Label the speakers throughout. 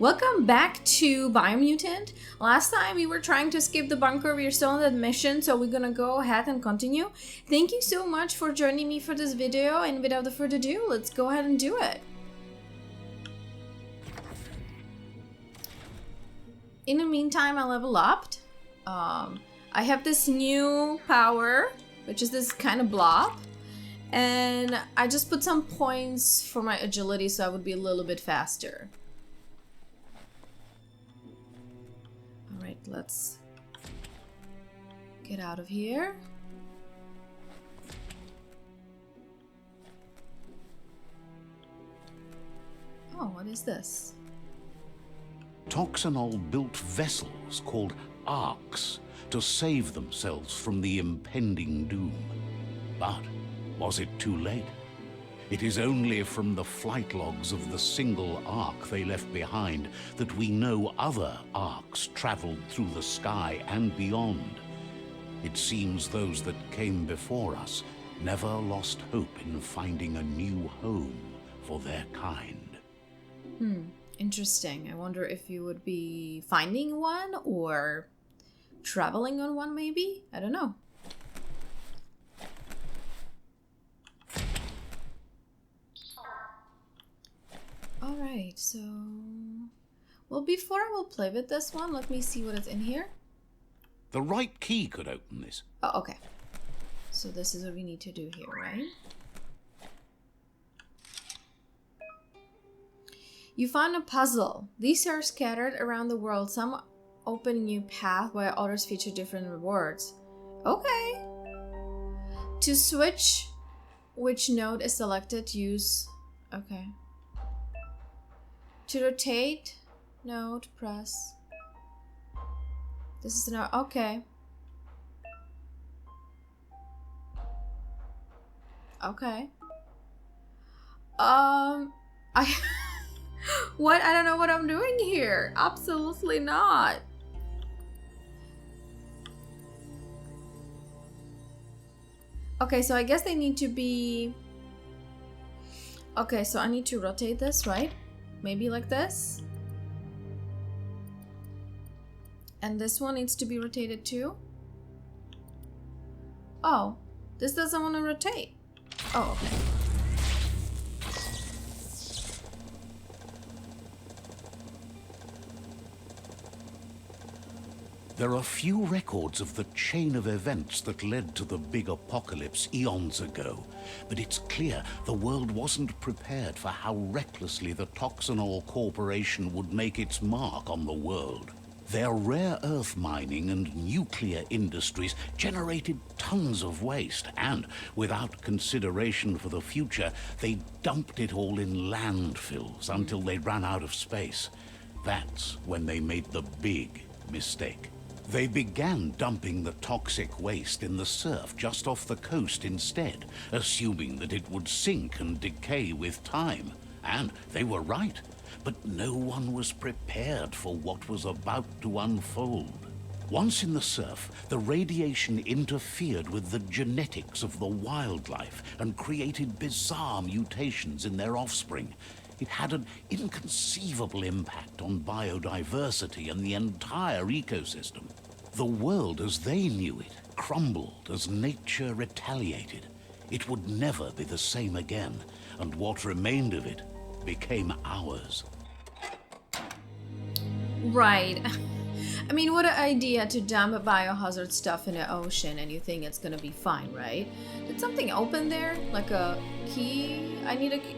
Speaker 1: Welcome back to Biomutant. Last time we were trying to escape the bunker. We are still on that mission, so we're gonna go ahead and continue. Thank you so much for joining me for this video, and without further ado, let's go ahead and do it. In the meantime, I level up. I have this new power, which is this kind of blob, and I just put some points for my agility so I would be a little bit faster. Alright, let's get out of here. Oh, what is this?
Speaker 2: Toxanol built vessels called arks to save themselves from the impending doom. But was it too late? It is only from the flight logs of the single ark they left behind that we know other arks traveled through the sky and beyond. It seems those that came before us never lost hope in finding a new home for their kind.
Speaker 1: Interesting. I wonder if you would be finding one or traveling on one, maybe? I don't know. Alright, so... well, before I will play with this one, let me see what is in here.
Speaker 2: The right key could open this.
Speaker 1: Oh, okay. So this is what we need to do here, right? You found a puzzle. These are scattered around the world. Some open a new path while others feature different rewards. Okay. To switch which node is selected, use... okay. To rotate node, press. This is now okay. Okay. I what? I don't know what I'm doing here. Absolutely not. Okay, so I guess they need to be... okay, so I need to rotate this, right? Maybe like this. And this one needs to be rotated too. Oh, this doesn't want to rotate. Oh, okay.
Speaker 2: There are few records of the chain of events that led to the big apocalypse eons ago, but it's clear the world wasn't prepared for how recklessly the Toxanol Corporation would make its mark on the world. Their rare earth mining and nuclear industries generated tons of waste, and without consideration for the future, they dumped it all in landfills until they ran out of space. That's when they made the big mistake. They began dumping the toxic waste in the surf just off the coast instead, assuming that it would sink and decay with time. And they were right, but no one was prepared for what was about to unfold. Once in the surf, the radiation interfered with the genetics of the wildlife and created bizarre mutations in their offspring. It had an inconceivable impact on biodiversity and the entire ecosystem. The world as they knew it crumbled as nature retaliated. It would never be the same again, and what remained of it became ours.
Speaker 1: Right. I mean, what an idea to dump biohazard stuff in the ocean and you think it's gonna be fine, right? Did something open there? Like a key? I need a key.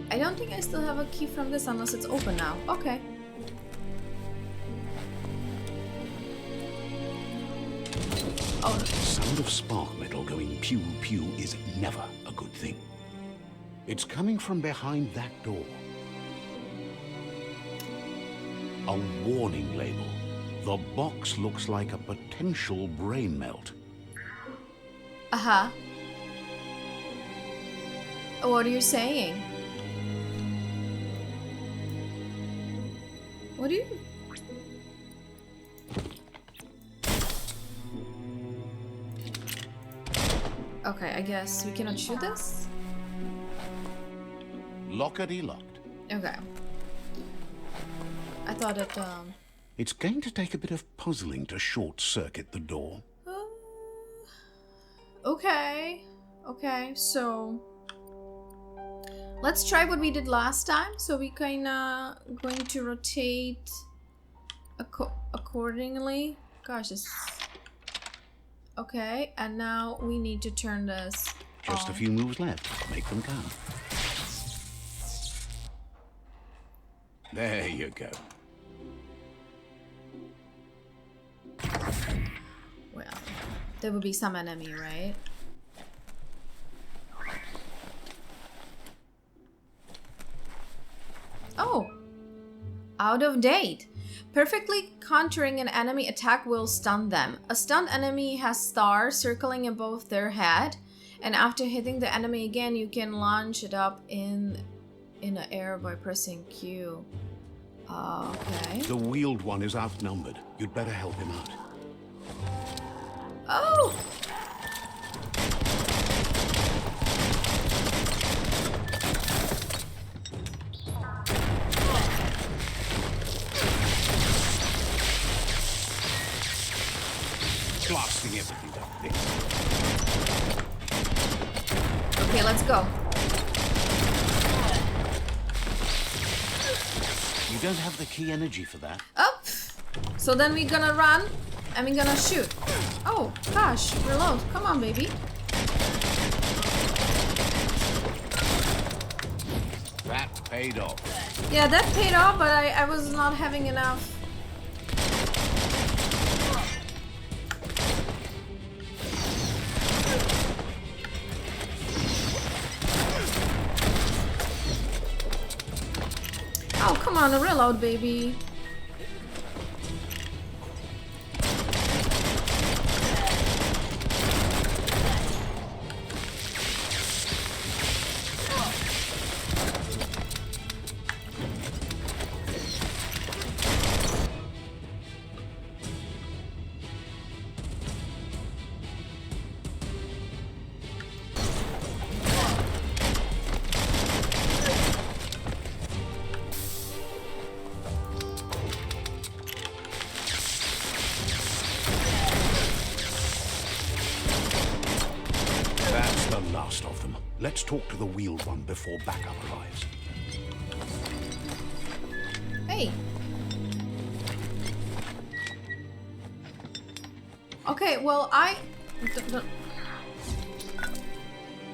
Speaker 1: I don't think I still have a key from this unless it's open now. Okay. Oh.
Speaker 2: The sound of spark metal going pew pew is never a good thing. It's coming from behind that door. A warning label. The box looks like a potential brain melt.
Speaker 1: Uh-huh. What are you saying? What do you... okay, I guess we cannot shoot this?
Speaker 2: Lockety locked.
Speaker 1: Okay. thought it,
Speaker 2: It's going to take a bit of puzzling to short-circuit the door.
Speaker 1: Okay. Okay, so... let's try what we did last time. So we kinda going to rotate accordingly. Gosh, this... okay, and now we need to turn this
Speaker 2: Just
Speaker 1: on.
Speaker 2: a few moves left. Make them count. There you go.
Speaker 1: Well, there will be some enemy, right? Oh! Out of date. Perfectly countering an enemy attack will stun them. A stunned enemy has stars circling above their head, and after hitting the enemy again, you can launch it up in the air by pressing Q. Okay.
Speaker 2: The wheeled one is outnumbered. You'd better help him out.
Speaker 1: Oh!
Speaker 2: Blasting everything up there.
Speaker 1: Okay, let's go.
Speaker 2: You don't have the key energy for that.
Speaker 1: Up. So then we're gonna run and we're gonna shoot. Oh gosh, reload. Come on, baby.
Speaker 2: That paid off.
Speaker 1: Yeah, that paid off, but I was not having enough. Oh, come on, reload, baby.
Speaker 2: Let's talk to the wheeled one before backup arrives.
Speaker 1: Hey. Okay, well,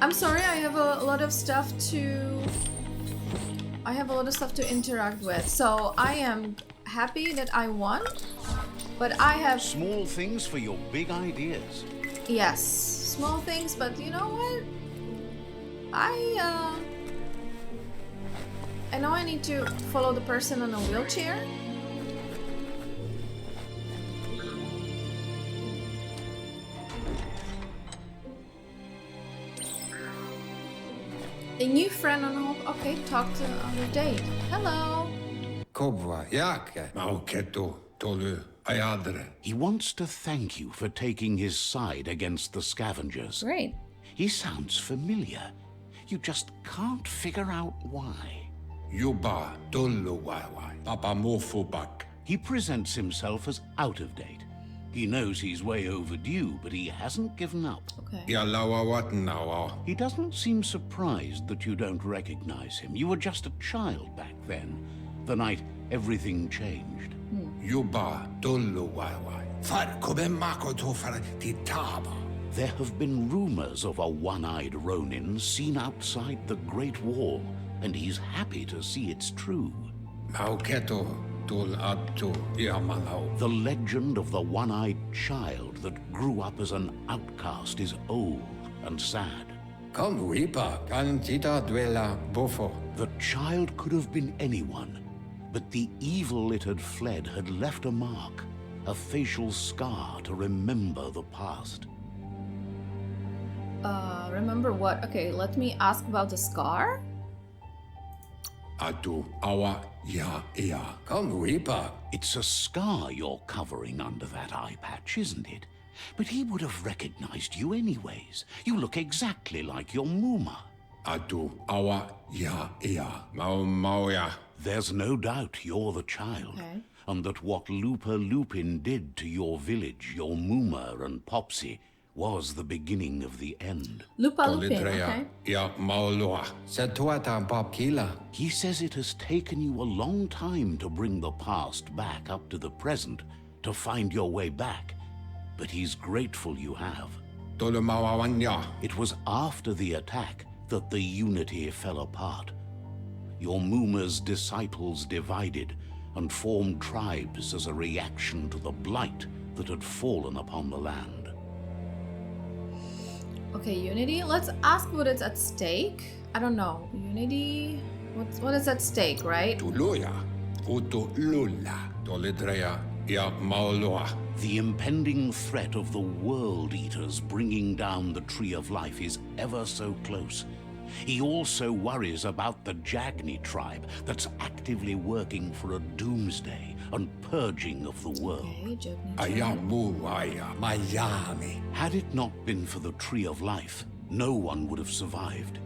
Speaker 1: I'm sorry, I have a lot of stuff to... interact with. So I am happy that I won, but I have...
Speaker 2: Small things for your big ideas.
Speaker 1: Yes, small things, but you know what? I know I need to follow the person on a wheelchair. A new friend on hold. Okay, talk to on a date. Hello.
Speaker 3: Kobwa, jake, mauketu, tolu, ayadre.
Speaker 2: He wants to thank you for taking his side against the scavengers.
Speaker 1: Great.
Speaker 2: He sounds familiar. You just can't figure out why.
Speaker 3: Yuba, tolu waiwai, papa mofubak.
Speaker 2: He presents himself as out of date. He knows he's way overdue, but he hasn't given up.
Speaker 1: Okay.
Speaker 3: Yalawa watnawa.
Speaker 2: He doesn't seem surprised that you don't recognize him. You were just a child back then, the night everything changed.
Speaker 3: Yuba, tolu waiwai. Far kobemako tofar titaba.
Speaker 2: There have been rumors of a one-eyed Ronin seen outside the Great Wall, and he's happy to see it's true.
Speaker 3: Mauketu, tul abtu, iamanau.
Speaker 2: The legend of the one-eyed child that grew up as an outcast is old and sad.
Speaker 3: Kon wipa, kan tita duela bofo.
Speaker 2: The child could have been anyone, but the evil it had fled had left a mark, a facial scar to remember the past.
Speaker 1: Remember what? Okay, let me ask about the scar.
Speaker 3: Atu, awa, ya, kon wipa.
Speaker 2: It's a scar you're covering under that eye patch, isn't it? But he would have recognized you anyways. You look exactly like your Muma.
Speaker 3: atu awa ya ia mau ya.
Speaker 2: There's no doubt you're the child,
Speaker 1: Okay.
Speaker 2: and that what Looper Lupin did to your village, your Mooma and Popsy, was the beginning of the end.
Speaker 1: Lupa Lupin,
Speaker 3: Tolitrea
Speaker 1: okay.
Speaker 3: ia maulua. Se tuata Bob Kila.
Speaker 2: He says it has taken you a long time to bring the past back up to the present, to find your way back, but he's grateful you have.
Speaker 3: Tolu mawawanya.
Speaker 2: It was after the attack that the unity fell apart. Your Mooma's disciples divided and formed tribes as a reaction to the blight that had fallen upon the land.
Speaker 1: Okay, Unity. Let's ask what is at stake. I don't know. Unity. What is at stake, right?
Speaker 3: Tuluya. Utu lula. Tolitrea ia maulua.
Speaker 2: The impending threat of the World Eaters bringing down the Tree of Life is ever so close. He also worries about the Jagni tribe that's actively working for a doomsday and purging of the world.
Speaker 1: Okay, Jagni.
Speaker 3: Ayabu aya Miami.
Speaker 2: Had it not been for the Tree of Life, no one would have survived.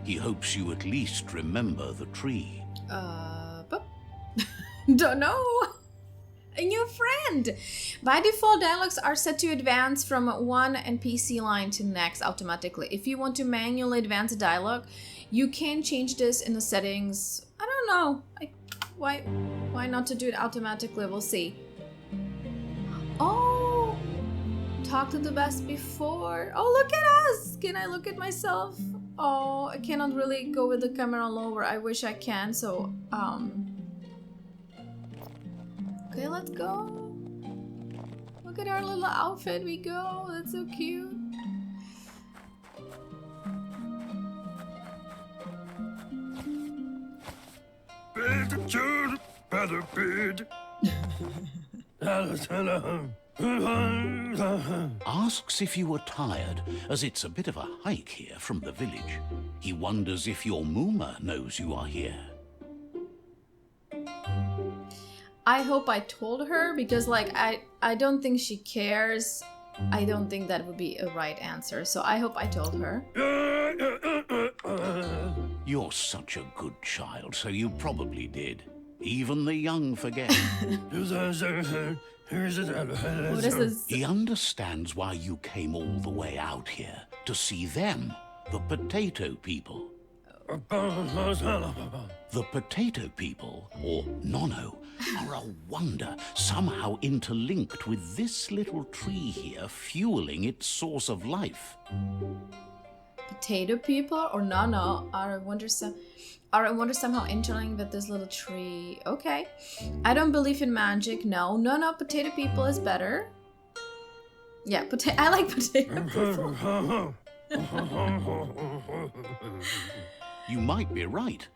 Speaker 2: He hopes you at least remember the tree.
Speaker 1: But don't know. A new friend. By default, dialogues are set to advance from one NPC line to next automatically. If you want to manually advance a dialogue, you can change this in the settings. I don't know. Why not to do it automatically? We'll see. Oh, talk to the best before. Oh, look at us. Can I look at myself? Oh, I cannot really go with the camera lower. I wish I can. So, okay, let's go. Look at our little outfit. We go. That's so cute.
Speaker 2: Asks if you were tired, as it's a bit of a hike here from the village. He wonders if your Mooma knows you are here.
Speaker 1: I hope I told her because like I don't think she cares. I don't think that would be a right answer. So I hope I told her.
Speaker 2: You're such a good child, so you probably did. Even the young forget.
Speaker 1: What is this?
Speaker 2: He understands why you came all the way out here, to see them, the potato people. The potato people, or Nono, are a wonder, somehow interlinked with this little tree here, fueling its source of life.
Speaker 1: Potato people or no are a wonder somehow interlinked with this little tree. Okay. I don't believe in magic. No, potato people is better. Yeah, I like potato people.
Speaker 2: You might be right.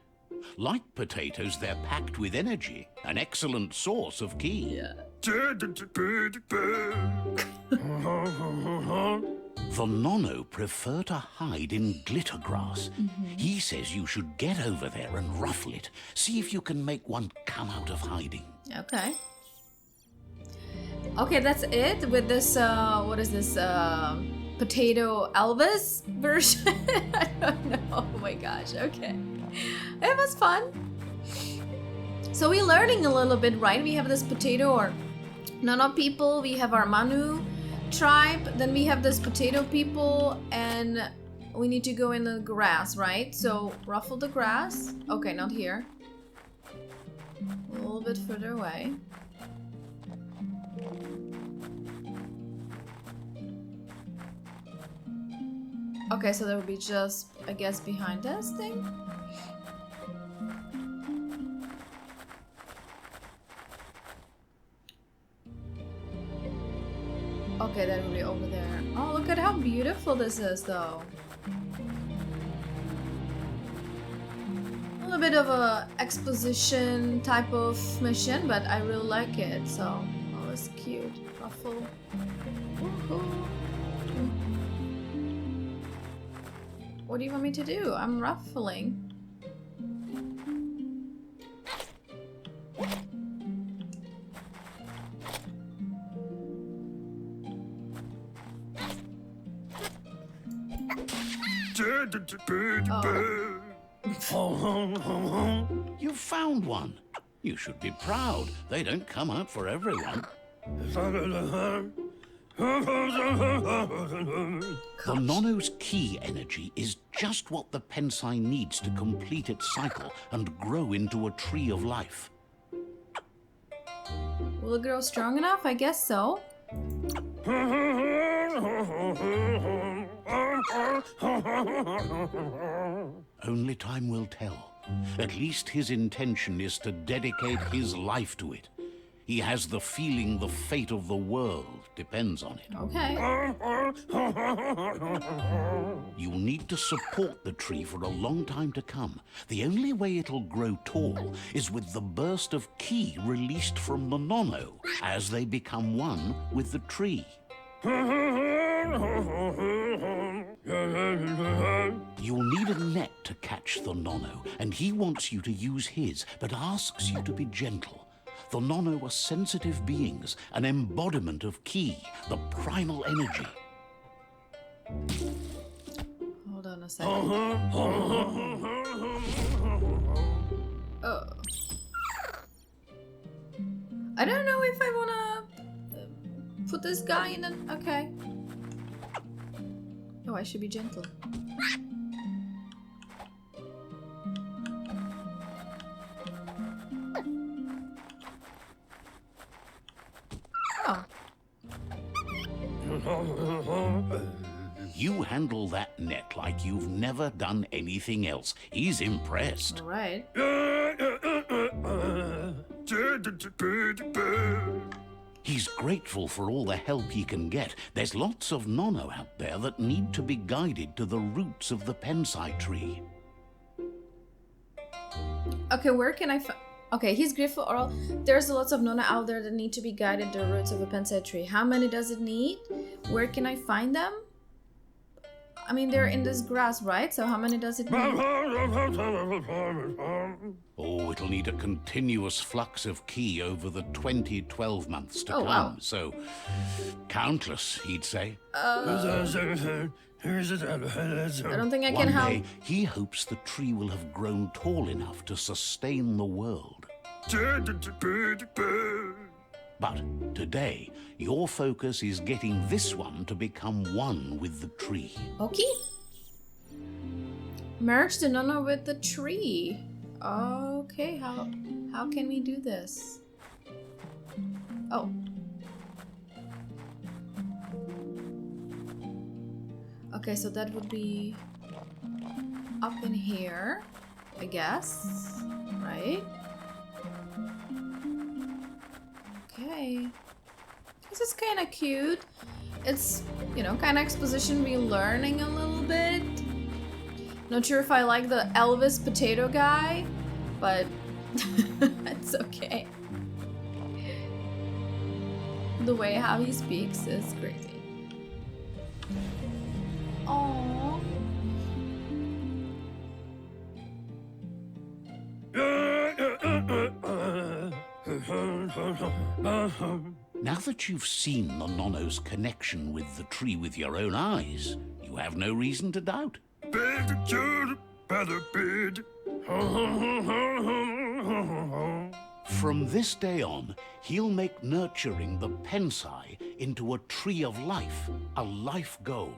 Speaker 2: Like potatoes, they're packed with energy, an excellent source of ki.
Speaker 1: Yeah.
Speaker 2: The Nono prefer to hide in glitter grass. He says you should get over there and ruffle it. See if you can make one come out of hiding.
Speaker 1: Okay. Okay, that's it with this, what is this, Potato Elvis version? I don't know. Oh my gosh, okay. It was fun. So we're learning a little bit, right? We have this potato or Nono people, we have our Manu tribe, then we have this potato people, and we need to go in the grass, right? So ruffle the grass. Okay, not here. A little bit further away. Okay, so that would be just, I guess, behind this thing. Okay, that would be over there. Oh, look at how beautiful this is, though. A little bit of a exposition type of mission, but I really like it. So, oh, it's cute. Ruffle. Woohoo. What do you want me to do? I'm ruffling.
Speaker 2: You found one. You should be proud. They don't come out for everyone. The Nono's key energy is just what the Pensai needs to complete its cycle and grow into a tree of life.
Speaker 1: Will it grow strong enough? I guess so.
Speaker 2: Only time will tell. At least his intention is to dedicate his life to it. He has the feeling the fate of the world depends on it.
Speaker 1: Okay.
Speaker 2: You'll need to support the tree for a long time to come. The only way it'll grow tall is with the burst of ki released from the Nono as they become one with the tree. You'll need a net to catch the Nono, and he wants you to use his, but asks you to be gentle. The Nono are sensitive beings, an embodiment of ki, the primal energy.
Speaker 1: Hold on a second. Oh. I don't know if I wanna put this guy in an... Okay. Oh, I should be gentle. Oh.
Speaker 2: You handle that net like you've never done anything else. He's impressed.
Speaker 1: All right.
Speaker 2: He's grateful for all the help he can get. There's lots of Nono out there that need to be guided to the roots of the Pensai tree.
Speaker 1: Okay, where can I find... Okay, he's grateful. Or there's lots of Nono out there that need to be guided to the roots of a Pensai tree. How many does it need? Where can I find them? I mean, they're in this grass, right? So how many does it need?
Speaker 2: Oh, it'll need a continuous flux of ki over the 12 months to come.
Speaker 1: Wow.
Speaker 2: So, countless, he'd say.
Speaker 1: I don't think I can
Speaker 2: One
Speaker 1: help.
Speaker 2: day, he hopes the tree will have grown tall enough to sustain the world. But today, your focus is getting this one to become one with the tree.
Speaker 1: Okay. Merge the Nono with the tree. Okay, how can we do this? Oh. Okay, so that would be up in here, I guess, right? Okay. This is kind of cute. It's, you know, kind of exposition, we learning a little bit. Not sure if I like the Elvis potato guy, but it's okay. The way how he speaks is crazy. Aww.
Speaker 2: Now that you've seen the Nono's connection with the tree with your own eyes, you have no reason to doubt. From this day on, he'll make nurturing the Pensai into a tree of life, a life goal,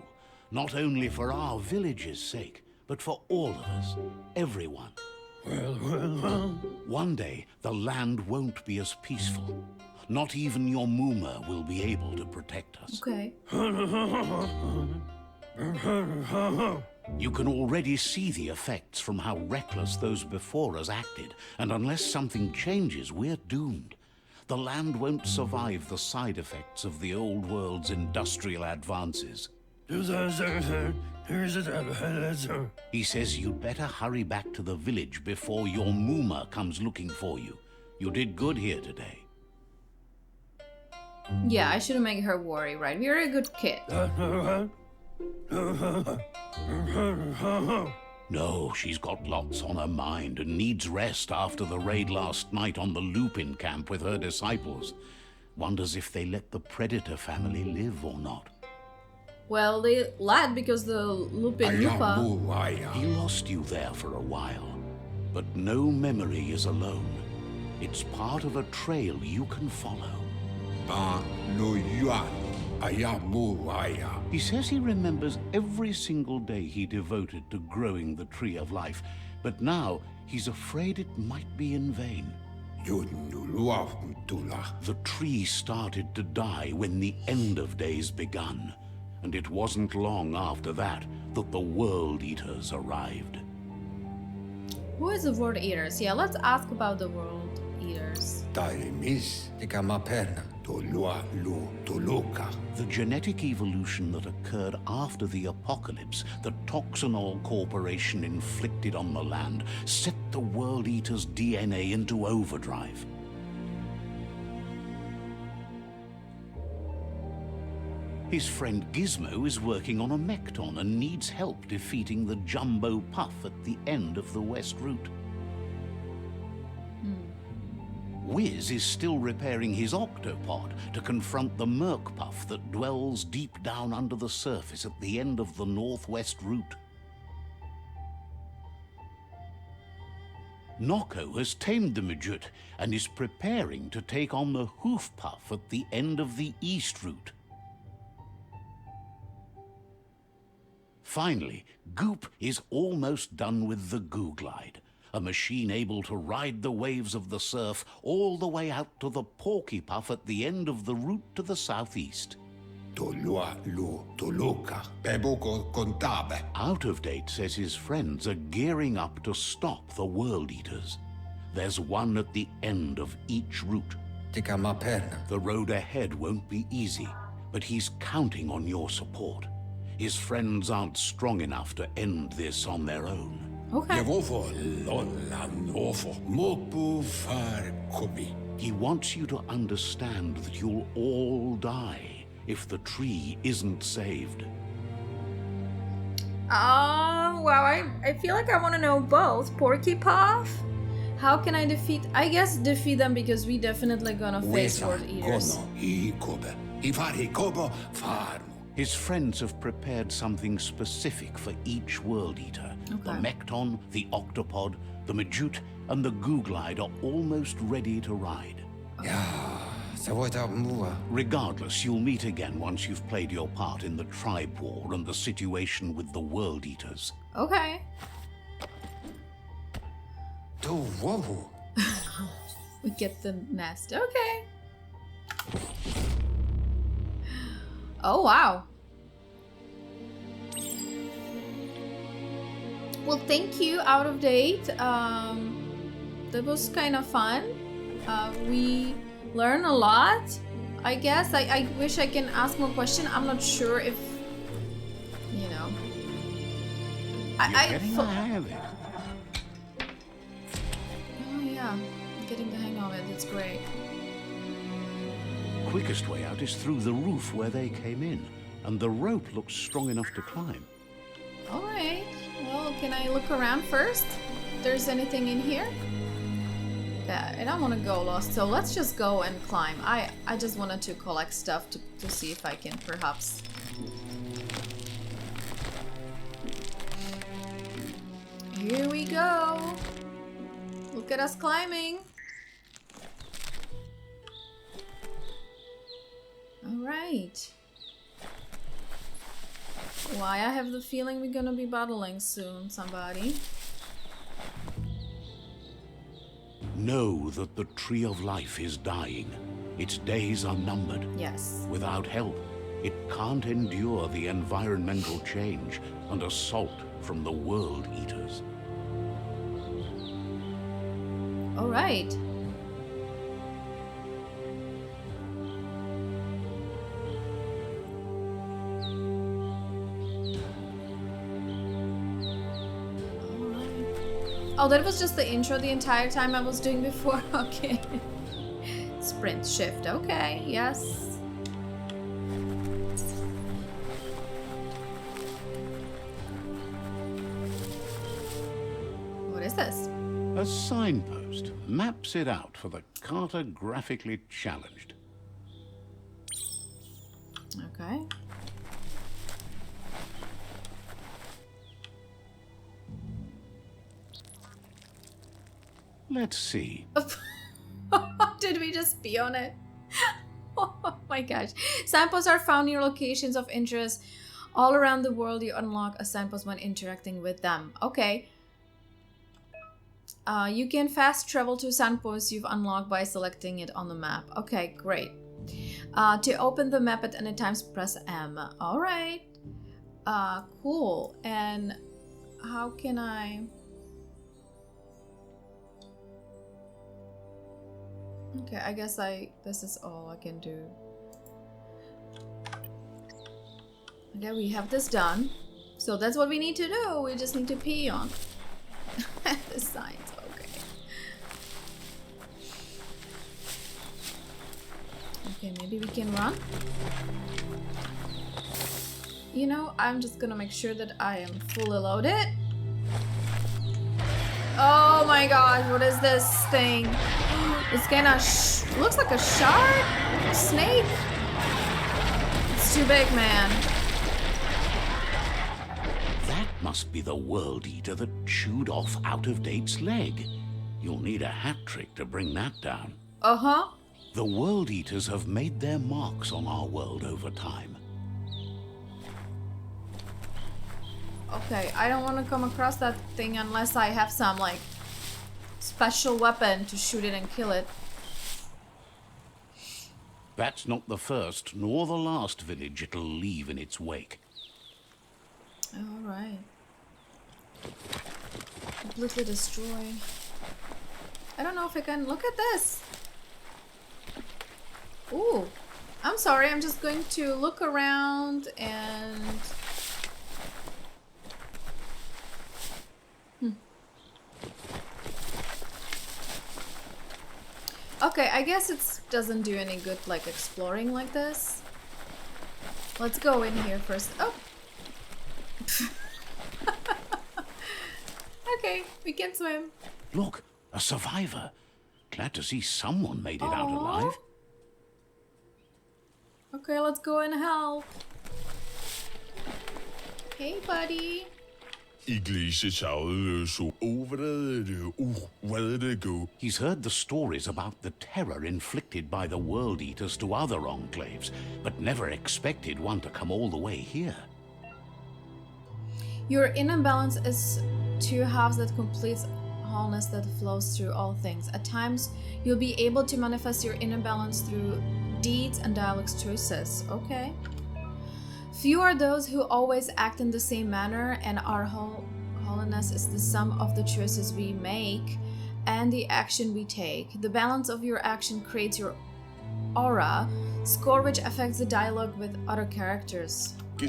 Speaker 2: not only for our village's sake, but for all of us, everyone. One day, the land won't be as peaceful. Not even your Muma will be able to protect us.
Speaker 1: Okay.
Speaker 2: You can already see the effects from how reckless those before us acted, and unless something changes, we're doomed. The land won't survive the side effects of the old world's industrial advances. He says you'd better hurry back to the village before your Muma comes looking for you. You did good here today.
Speaker 1: Yeah, I shouldn't make her worry, right? We're a good kid.
Speaker 2: No, she's got lots on her mind and needs rest after the raid last night on the Lupin camp with her disciples. Wonders if they let the Predator family live or not.
Speaker 1: Well, they lied because the Lupin Lupa.
Speaker 2: He lost you there for a while. But no memory is alone. It's part of a trail you can follow. He says he remembers every single day he devoted to growing the Tree of Life, but now he's afraid it might be in vain. The tree started to die when the end of days begun, and it wasn't long after that that the World Eaters arrived.
Speaker 1: Who is the World Eaters? Yeah, let's ask about the World Eaters.
Speaker 2: The genetic evolution that occurred after the apocalypse that Toxanol Corporation inflicted on the land set the World Eater's DNA into overdrive. His friend Gizmo is working on a Mekton and needs help defeating the Jumbo Puff at the end of the West Route. Wiz is still repairing his octopod to confront the Merc Puff that dwells deep down under the surface at the end of the Northwest Route. Nocco has tamed the Midget and is preparing to take on the Hoof Puff at the end of the East Route. Finally, Goop is almost done with the Googlide, a machine able to ride the waves of the surf all the way out to the Porky Puff at the end of the route to the southeast. Out of Date says his friends are gearing up to stop the World Eaters. There's one at the end of each route. The road ahead won't be easy, but he's counting on your support. His friends aren't strong enough to end this on their own.
Speaker 1: Okay.
Speaker 2: He wants you to understand that you'll all die if the tree isn't saved.
Speaker 1: Wow, I feel like I want to know both. Porky Puff? How can I defeat... I guess defeat them because we definitely gonna face World Eaters.
Speaker 2: His friends have prepared something specific for each World Eater.
Speaker 1: Okay.
Speaker 2: The Mekton, the Octopod, the Majute, and the Googlide are almost ready to ride. Regardless, you'll meet again once you've played your part in the tribe war and the situation with the World Eaters.
Speaker 1: Okay. We get the nest. Okay. Oh, wow. Well, thank you, Out of Date. That was kind of fun. We learned a lot, I guess. I wish I can ask more questions. I'm not sure if, you know.
Speaker 2: You're getting the hang of it.
Speaker 1: Oh, yeah. I'm getting the hang of it. It's great.
Speaker 2: Quickest way out is through the roof where they came in, and the rope looks strong enough to climb.
Speaker 1: All right. Well, can I look around first? If there's anything in here? Yeah, I don't want to go lost, so let's just go and climb. I just wanted to collect stuff to see if I can perhaps... Here we go. Look at us climbing. Alright. Why, I have the feeling we're gonna be battling soon, somebody.
Speaker 2: Know that the Tree of Life is dying. Its days are numbered.
Speaker 1: Yes.
Speaker 2: Without help, it can't endure the environmental change and assault from the World Eaters.
Speaker 1: Alright. Oh, that was just the intro the entire time I was doing before? Okay. Sprint shift. Okay, yes. What is this?
Speaker 2: A signpost maps it out for the cartographically challenged.
Speaker 1: Okay.
Speaker 2: Let's see.
Speaker 1: Did we just pee on it? Oh my gosh. Signposts are found near locations of interest all around the world. You unlock a signpost when interacting with them. Okay. You can fast travel to signposts you've unlocked by selecting it on the map. Okay, great. To open the map at any time, press M. Alright. Cool. And how can I... Okay, I guess this is all I can do. Okay, we have this done. So that's what we need to do. We just need to pee on the signs. Okay. Okay, maybe we can run. You know, I'm just gonna make sure that I am fully loaded. Oh my gosh, what is this thing? It's kind of looks like a shark? A snake? It's too big, man.
Speaker 2: That must be the World Eater that chewed off Out-of-Date's leg. You'll need a hat trick to bring that down.
Speaker 1: Uh-huh.
Speaker 2: The World Eaters have made their marks on our world over time.
Speaker 1: Okay, I don't want to come across that thing unless I have some, like, special weapon to shoot it and kill it.
Speaker 2: That's not the first nor the last village it'll leave in its wake.
Speaker 1: Alright. Completely destroy. I don't know if I can look at this. Ooh. I'm sorry, I'm just going to look around and... Okay, I guess it doesn't do any good, like, exploring like this. Let's go in here first. Oh! Okay, we can swim.
Speaker 2: Look, a survivor. Glad to see someone made it out alive.
Speaker 1: Okay, let's go and help. Hey, buddy.
Speaker 2: He's heard the stories about the terror inflicted by the World Eaters to other enclaves, but never expected one to come all the way here.
Speaker 1: Your inner balance is two halves that completes wholeness that flows through all things. At times, you'll be able to manifest your inner balance through deeds and dialogues choices. Okay. Few are those who always act in the same manner, and our holiness is the sum of the choices we make and the action we take. The balance of your action creates your aura, score which affects the dialogue with other characters.
Speaker 2: He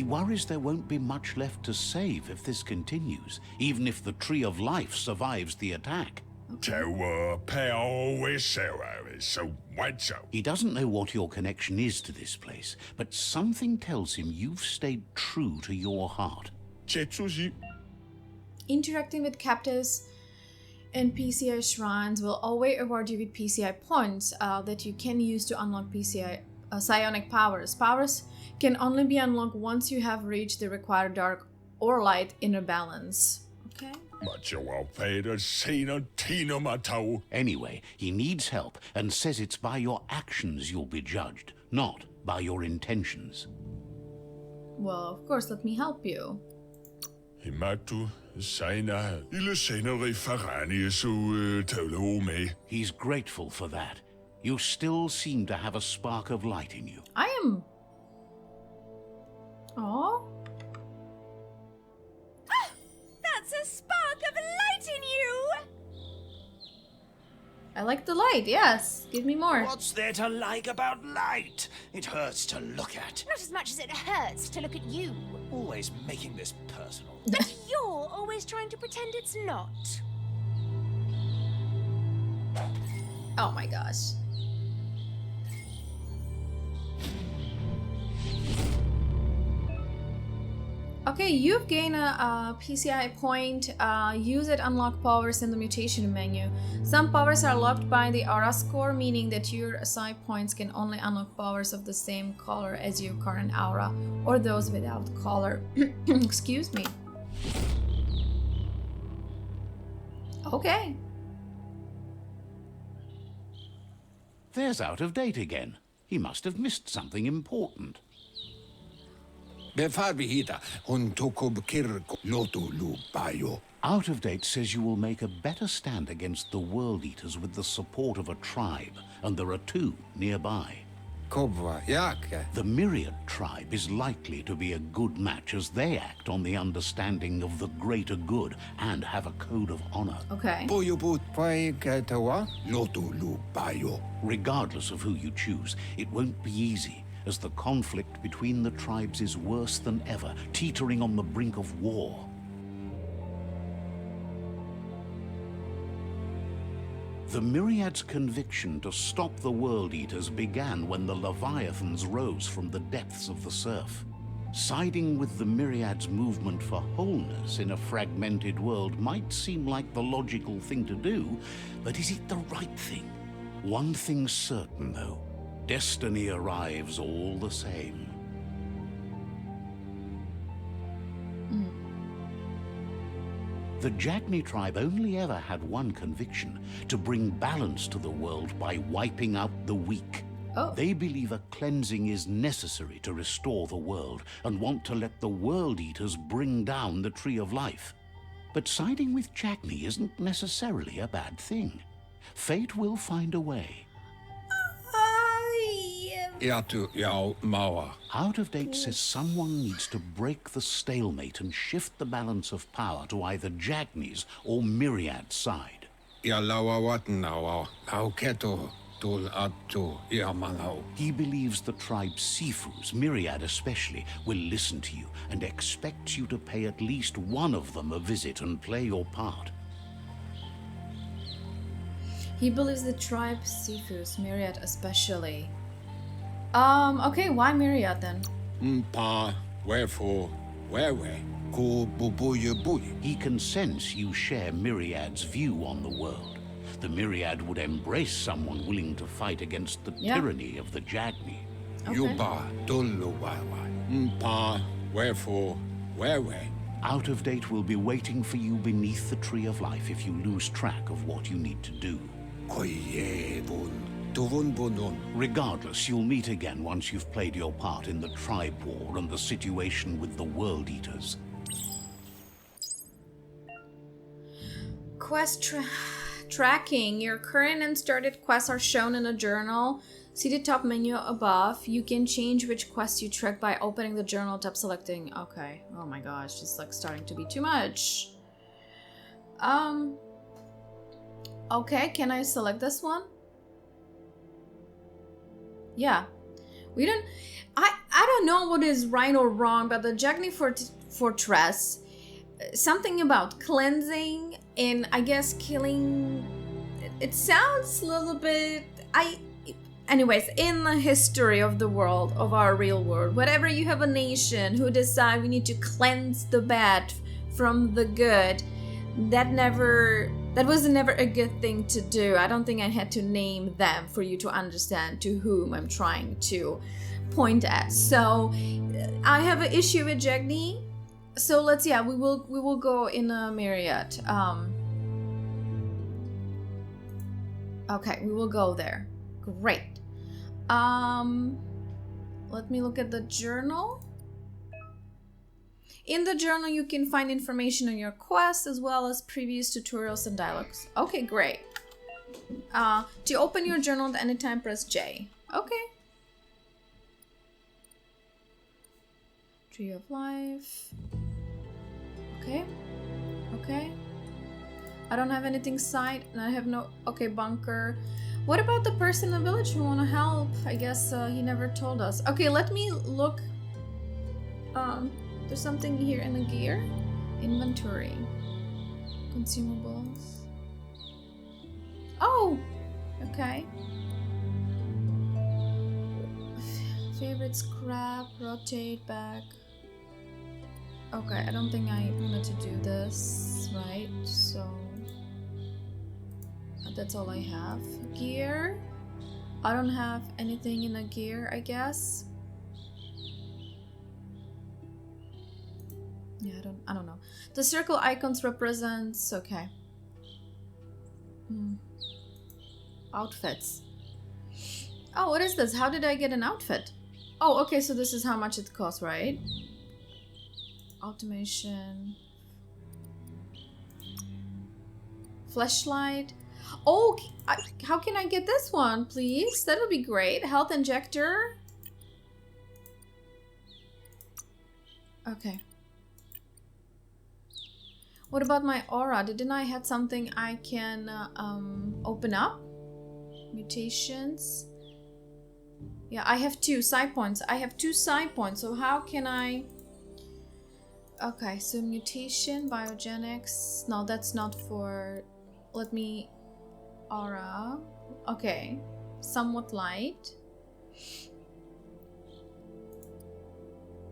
Speaker 2: worries there won't be much left to save if this continues, even if the Tree of Life survives the attack. He doesn't know what your connection is to this place, but something tells him you've stayed true to your heart.
Speaker 1: Interacting with captives in PCI shrines will always award you with PCI points that you can use to unlock PCI psionic powers. Powers can only be unlocked once you have reached the required dark or light inner balance. Okay.
Speaker 2: Anyway, he needs help and says it's by your actions you'll be judged, not by your intentions.
Speaker 1: Well, of course, let me help you.
Speaker 2: He's grateful for that. You still seem to have a spark of light in you.
Speaker 1: I am. Aww.
Speaker 4: That's a spark of light in you!
Speaker 1: I like the light, yes. Give me more.
Speaker 5: What's there to like about light? It hurts to look at.
Speaker 4: Not as much as it hurts to look at you.
Speaker 5: Always making this personal.
Speaker 4: But you're always trying to pretend it's not.
Speaker 1: Oh my gosh. Okay, you've gained a PSI point. Use it to unlock powers in the mutation menu. Some powers are locked by the aura score, meaning that your PSI points can only unlock powers of the same color as your current aura, or those without color. Excuse me. Okay.
Speaker 2: There's Out of Date again. He must have missed something important.
Speaker 3: Befarbihita, hun tukub kirko lotu lupayo.
Speaker 2: Out of Date says you will make a better stand against the World Eaters with the support of a tribe, and there are 2 nearby.
Speaker 3: Kobwa yake.
Speaker 2: The Myriad tribe is likely to be a good match as they act on the understanding of the greater good and have a code of honor.
Speaker 1: Okay.
Speaker 3: Boyubut paiketawa lotu lupayo.
Speaker 2: Regardless of who you choose, it won't be easy, as the conflict between the tribes is worse than ever, teetering on the brink of war. The Myriad's conviction to stop the World Eaters began when the Leviathans rose from the depths of the surf. Siding with the Myriad's movement for wholeness in a fragmented world might seem like the logical thing to do, but is it the right thing? One thing's certain, though. Destiny arrives all the same. The Jagni tribe only ever had one conviction: to bring balance to the world by wiping out the weak.
Speaker 1: Oh.
Speaker 2: They believe a cleansing is necessary to restore the world and want to let the World Eaters bring down the Tree of Life. But siding with Jagni isn't necessarily a bad thing. Fate will find a way.
Speaker 3: Yatu yao mawa.
Speaker 2: Out of Date says someone needs to break the stalemate and shift the balance of power to either Jagni's or Myriad's side.
Speaker 3: Yalawa watnawa. Auketo tul atu yamanao.
Speaker 2: He believes the tribe's Sifus, Myriad especially, will listen to you and expects you to pay at least one of them a visit and play your part.
Speaker 1: He believes the tribe Sifus, Myriad especially. Okay, why Myriad then?
Speaker 3: Mpa, wherefore, where, ku bubuya buy.
Speaker 2: He can sense you share Myriad's view on the world. The Myriad would embrace someone willing to fight against the tyranny of the Jagni.
Speaker 1: Okay.
Speaker 3: Yuba dulu wawa. Mpa, wherefore, where.
Speaker 2: Out of Date will be waiting for you beneath the Tree of Life if you lose track of what you need to do.
Speaker 3: Koyevun. Tuvun bunun.
Speaker 2: Regardless, you'll meet again once you've played your part in the tribe war and the situation with the World Eaters.
Speaker 1: Quest tracking. Your current and started quests are shown in a journal. See the top menu above. You can change which quests you track by opening the journal tab, selecting. Okay. Oh my gosh, it's like starting to be too much. Okay, can I select this one? Yeah. We don't... I don't know what is right or wrong, but the Jagni Fortress, something about cleansing and I guess killing... It sounds a little bit... Anyways, in the history of the world, of our real world, whenever you have a nation who decide we need to cleanse the bad from the good, that was never a good thing to do. I don't think I had to name them for you to understand to whom I'm trying to point at. So I have an issue with Jagni. So let's we will go in a Myriad. Okay, we will go there. Great. Let me look at the journal. In the journal, you can find information on your quest as well as previous tutorials and dialogues. Okay, great. To open your journal at any time, press J. Okay. Tree of Life. Okay. Okay. I don't have anything signed, and I have no... Okay, bunker. What about the person in the village who want to help? I guess he never told us. Okay, let me look. There's something here in the gear. Inventory. Consumables. Oh! Okay. Favorite scrap. Rotate back. Okay, I don't think I wanted to do this, right? So... that's all I have. Gear. I don't have anything in the gear, I guess. Yeah, I don't know. The circle icons represents... Okay. Outfits. Oh, what is this? How did I get an outfit? Oh, okay, so this is how much it costs, right? Automation. Flashlight. Oh, how can I get this one, please? That would be great. Health injector. Okay. What about my aura? Didn't I have something I can open up? Mutations. Yeah, I have 2 side points. I have 2 side points. So how can I... Okay, so mutation, biogenics. No, that's not for... Let me... Aura. Okay. Somewhat light.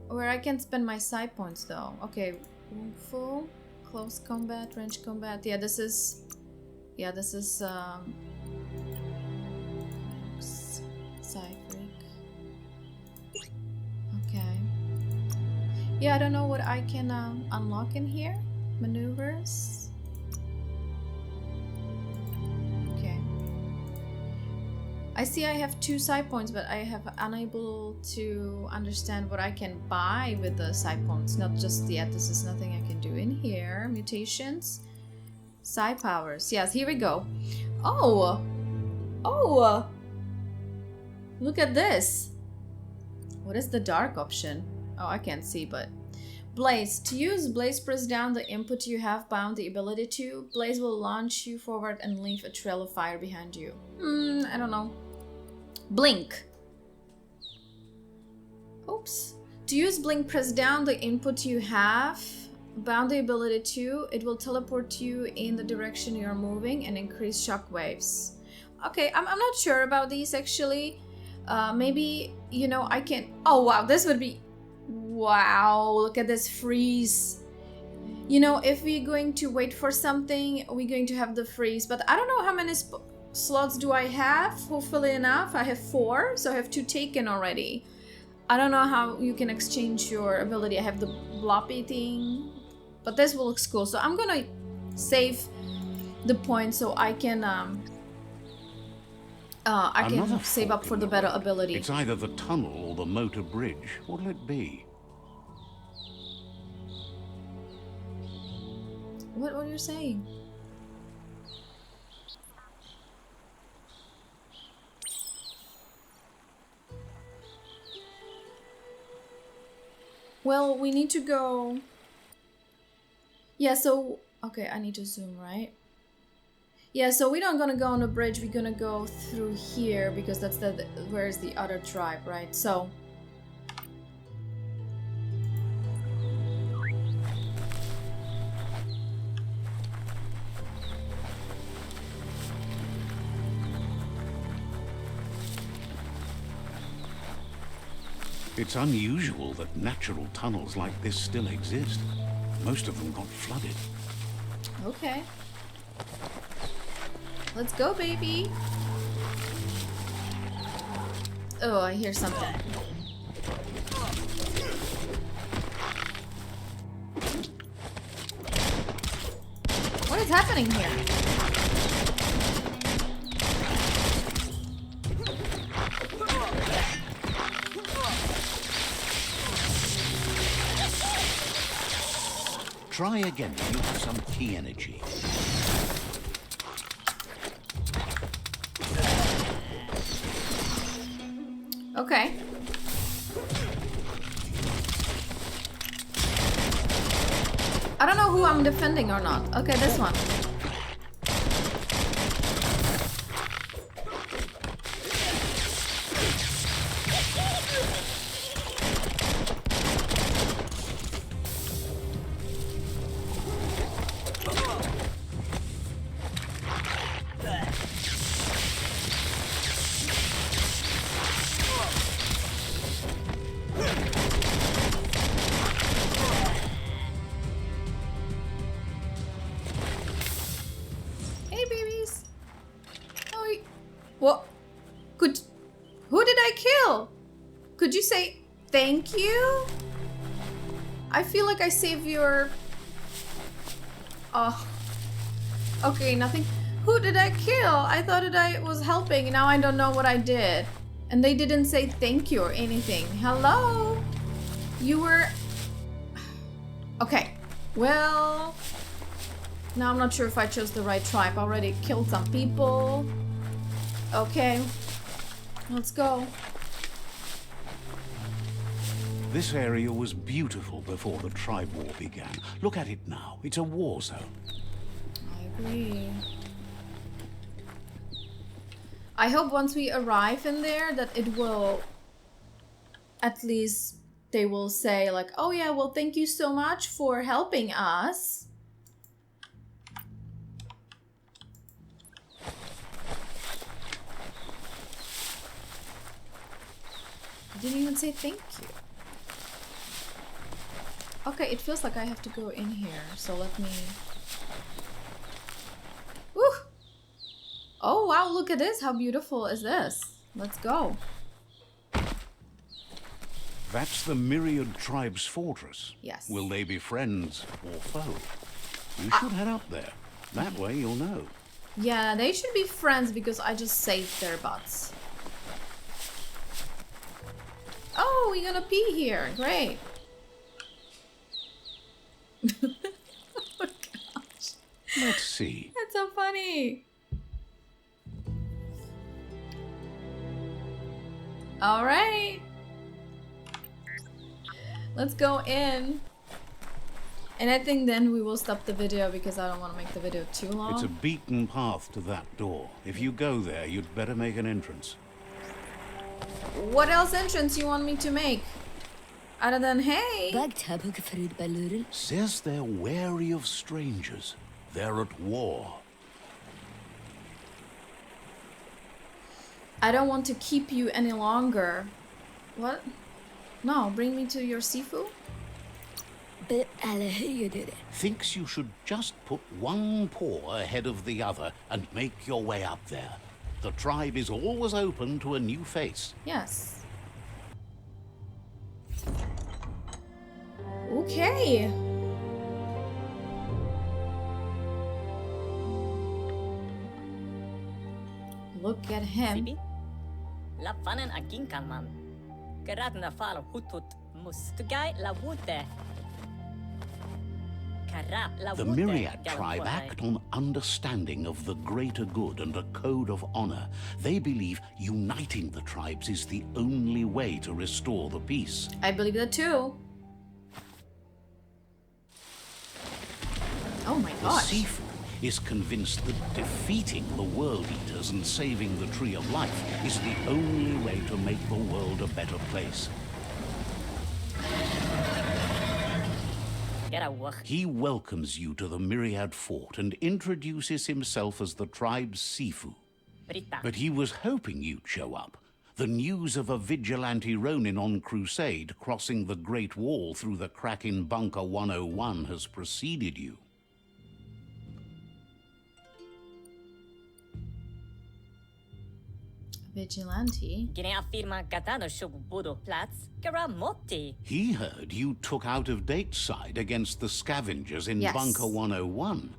Speaker 1: Where I can spend my side points though. Okay. Full. Close combat, range combat. Yeah, this is... Yeah, this is... Side freak. Okay. Yeah, I don't know what I can unlock in here. Maneuvers. Okay. I see I have 2 side points, but I have unable to understand what I can buy with the side points. Not just yet. This is nothing I can do in here. Mutations. Side powers. Yes, here we go. Oh! Oh! Look at this. What is the dark option? Oh, I can't see, but... Blaze. To use Blaze, press down the input you have bound the ability to. Blaze will launch you forward and leave a trail of fire behind you. I don't know. Blink. Oops. To use Blink, press down the input you have bound the ability to. It will teleport you in the direction you're moving and increase shock waves. Okay, I'm not sure about these actually. Maybe, you know, I can... Oh, wow, this would be... Wow, look at this freeze. You know, if we're going to wait for something, we're going to have the freeze. But I don't know how many slots do I have. Hopefully enough. I have 4, so I have 2 taken already. I don't know how you can exchange your ability. I have the bloppy thing. But this will look cool. So I'm gonna save the point so I can... I can save up for the better ability.
Speaker 2: It's either the tunnel or the motor bridge. What'll it be?
Speaker 1: What are you saying? Well, we need to go... Yeah, so... Okay, I need to zoom, right? Yeah, so we're not gonna go on the bridge, we're gonna go through here because that's the where's the other tribe, right? So
Speaker 2: It's unusual that natural tunnels like this still exist. Most of them got flooded.
Speaker 1: okay. Let's go, baby. Oh, I hear something. What is happening here?
Speaker 2: Try again if you have some key energy.
Speaker 1: Okay. I don't know who I'm defending or not. Okay, this one. Could you say thank you? I feel like I save your... Oh. Okay, nothing. Who did I kill? I thought that I was helping. Now I don't know what I did. And they didn't say thank you or anything. Hello? You were... Okay. Well... Now I'm not sure if I chose the right tribe. I already killed some people. Okay. Let's go.
Speaker 2: This area was beautiful before the tribe war began. Look at it now. It's a war zone.
Speaker 1: I agree. I hope once we arrive in there that it will... At least they will say like, oh yeah, well thank you so much for helping us. I didn't even say thank you. Okay, it feels like I have to go in here, so let me... Woo! Oh wow, look at this! How beautiful is this? Let's go.
Speaker 2: That's the Myriad tribe's fortress.
Speaker 1: Yes.
Speaker 2: Will they be friends or foe? You should head up there. That way you'll know.
Speaker 1: Yeah, they should be friends because I just saved their butts. Oh, we're gonna pee here. Great. Oh my gosh.
Speaker 2: Let's see.
Speaker 1: That's so funny. All right. Let's go in. And I think then we will stop the video because I don't want to make the video too long.
Speaker 2: It's a beaten path to that door. If you go there, you'd better make an entrance.
Speaker 1: What else entrance you want me to make? Other than hey?
Speaker 2: Says they're wary of strangers. They're at war.
Speaker 1: I don't want to keep you any longer. What? No, bring me to your Sifu?
Speaker 2: Thinks you should just put one paw ahead of the other and make your way up there. The tribe is always open to a new face.
Speaker 1: Yes. Okay. Look at him.
Speaker 6: La fanen agin kalman. Geradna fal hutut mustugai la wute.
Speaker 2: The Myriad tribe act on understanding of the greater good and a code of honor. They believe uniting the tribes is the only way to restore the peace.
Speaker 1: I believe that too. Oh my gosh.
Speaker 2: The Sifu is convinced that defeating the World Eaters and saving the Tree of Life is the only way to make the world a better place. He welcomes you to the Myriad fort and introduces himself as the tribe's Sifu. But he was hoping you'd show up. The news of a vigilante Ronin on crusade crossing the Great Wall through the crack in Bunker 101 has preceded you.
Speaker 1: Vigilante?
Speaker 2: He heard you took out-of-date side against the scavengers in
Speaker 1: Yes.
Speaker 2: Bunker 101.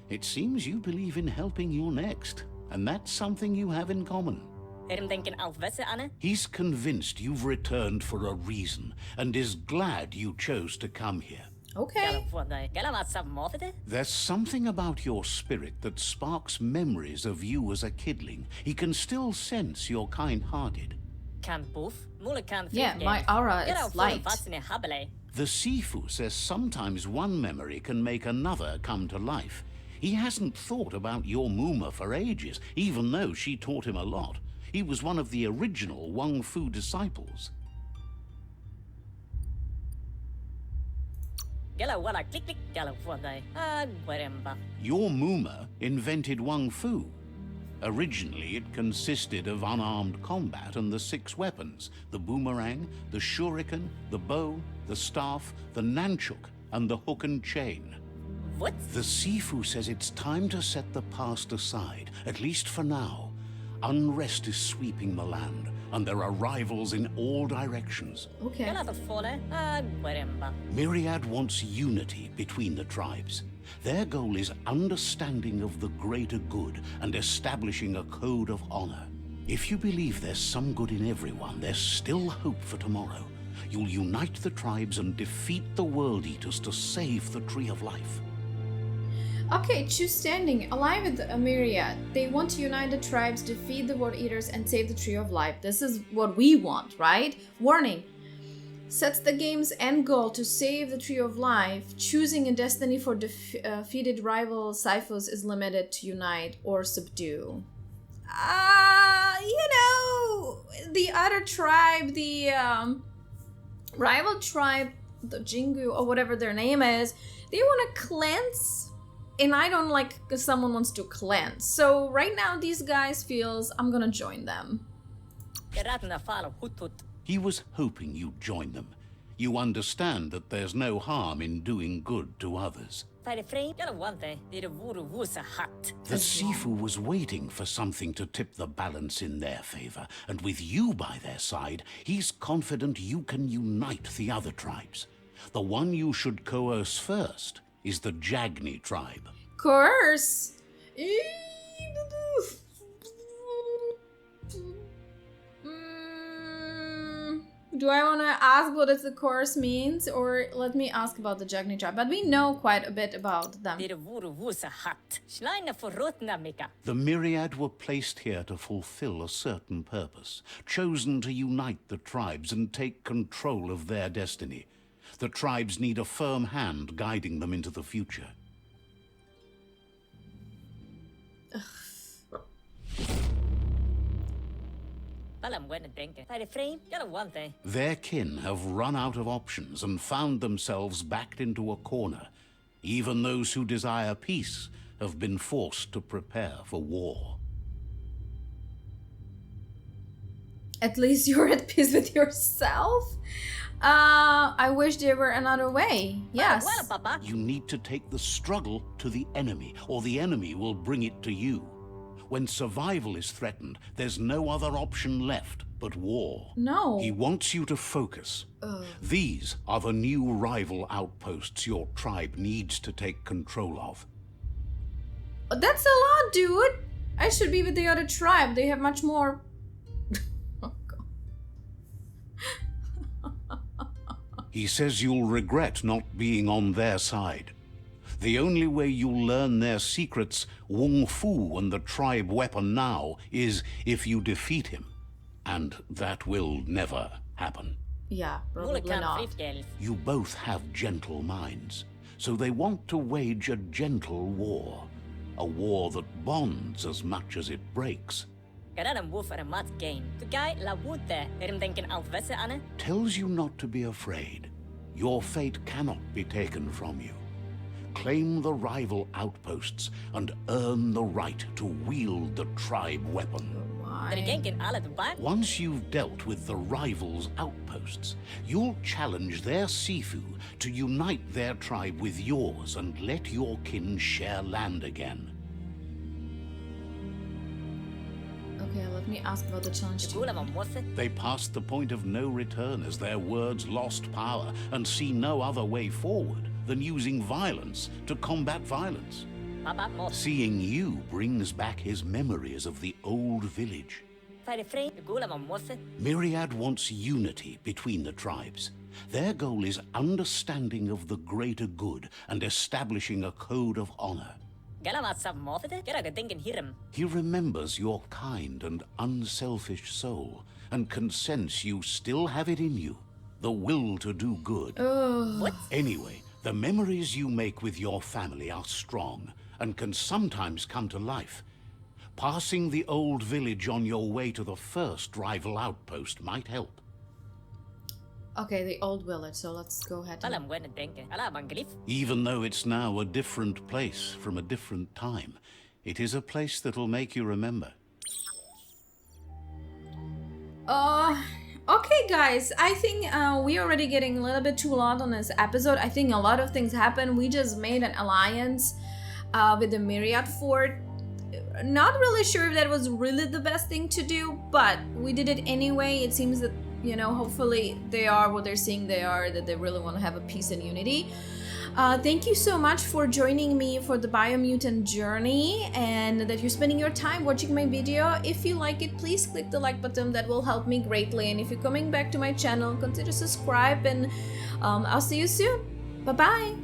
Speaker 2: It seems you believe in helping your next, and that's something you have in common. He's convinced you've returned for a reason, and is glad you chose to come here.
Speaker 1: Okay.
Speaker 2: There's something about your spirit that sparks memories of you as a kidling. He can still sense you're kind-hearted.
Speaker 1: Yeah, my aura is light.
Speaker 2: The Sifu says sometimes one memory can make another come to life. He hasn't thought about your Muma for ages, even though she taught him a lot. He was one of the original Wang Fu disciples. Your Muma invented Wang Fu. Originally, it consisted of unarmed combat and the 6 weapons: the boomerang, the shuriken, the bow, the staff, the nunchuk, and the hook and chain.
Speaker 6: What?
Speaker 2: The Sifu says it's time to set the past aside, at least for now. Unrest is sweeping the land, and there are rivals in all directions.
Speaker 1: Okay.
Speaker 2: Myriad wants unity between the tribes. Their goal is understanding of the greater good and establishing a code of honor. If you believe there's some good in everyone, there's still hope for tomorrow. You'll unite the tribes and defeat the World Eaters to save the Tree of Life.
Speaker 1: Okay, choose standing. Ally with a Myriad. They want to unite the tribes, defeat the World Eaters, and save the Tree of Life. This is what we want, right? Warning. Sets the game's end goal to save the Tree of Life. Choosing a destiny for defeated rival Cyphos is limited to unite or subdue. The other tribe, the rival tribe, the Jingu or whatever their name is, they want to cleanse, and I don't like if someone wants to cleanse. So right now these guys feels I'm gonna join them.
Speaker 2: He was hoping you'd join them. You understand that there's no harm in doing good to others. The Sifu was waiting for something to tip the balance in their favor, and with you by their side, he's confident you can unite the other tribes. The one you should coerce first is the Jagni tribe.
Speaker 1: Coerce? Do I want to ask what the course means, or let me ask about the Jagni tribe? But we know quite a bit about them.
Speaker 2: The Myriad were placed here to fulfill a certain purpose, chosen to unite the tribes and take control of their destiny. The tribes need a firm hand guiding them into the future. Their kin have run out of options and found themselves backed into a corner. Even those who desire peace have been forced to prepare for war.
Speaker 1: At least you're at peace with yourself? I wish there were another way. Yes.
Speaker 2: You need to take the struggle to the enemy, or the enemy will bring it to you. When survival is threatened, there's no other option left but war.
Speaker 1: No.
Speaker 2: He wants you to focus. These are the new rival outposts your tribe needs to take control of.
Speaker 1: That's a lot, dude. I should be with the other tribe. They have much more. Oh, God.
Speaker 2: He says you'll regret not being on their side. The only way you'll learn their secrets, Wung Fu and the tribe weapon now, is if you defeat him. And that will never happen.
Speaker 1: Yeah, probably not.
Speaker 2: You both have gentle minds, so they want to wage a gentle war. A war that bonds as much as it breaks. Tells you not to be afraid. Your fate cannot be taken from you. Claim the rival outposts and earn the right to wield the tribe weapon.
Speaker 1: Why?
Speaker 2: Once you've dealt with the rivals' outposts, you'll challenge their Sifu to unite their tribe with yours and let your kin share land again.
Speaker 1: Okay, let me ask about the challenge too.
Speaker 2: They passed the point of no return as their words lost power and see no other way forward than using violence to combat violence. Seeing you brings back his memories of the old village. Myriad wants unity between the tribes. Their goal is understanding of the greater good and establishing a code of honor. He remembers your kind and unselfish soul and can sense you still have it in you, the will to do good. Anyway, the memories you make with your family are strong and can sometimes come to life. Passing the old village on your way to the first rival outpost might help.
Speaker 1: Okay, the old village, so let's go ahead.
Speaker 2: Even though it's now a different place from a different time, it is a place that'll make you remember.
Speaker 1: Okay guys, I think we're already getting a little bit too long on this episode. I think a lot of things happened. We just made an alliance with the Myriad Fort. Not really sure if that was really the best thing to do, but we did it anyway. It seems that, you know, hopefully they are what they're saying they are, that they really want to have a peace and unity. Thank you so much for joining me for the Biomutant journey, and that you're spending your time watching my video. If you like it, please click the like button. That will help me greatly. And if you're coming back to my channel, consider subscribe, and I'll see you soon. Bye bye.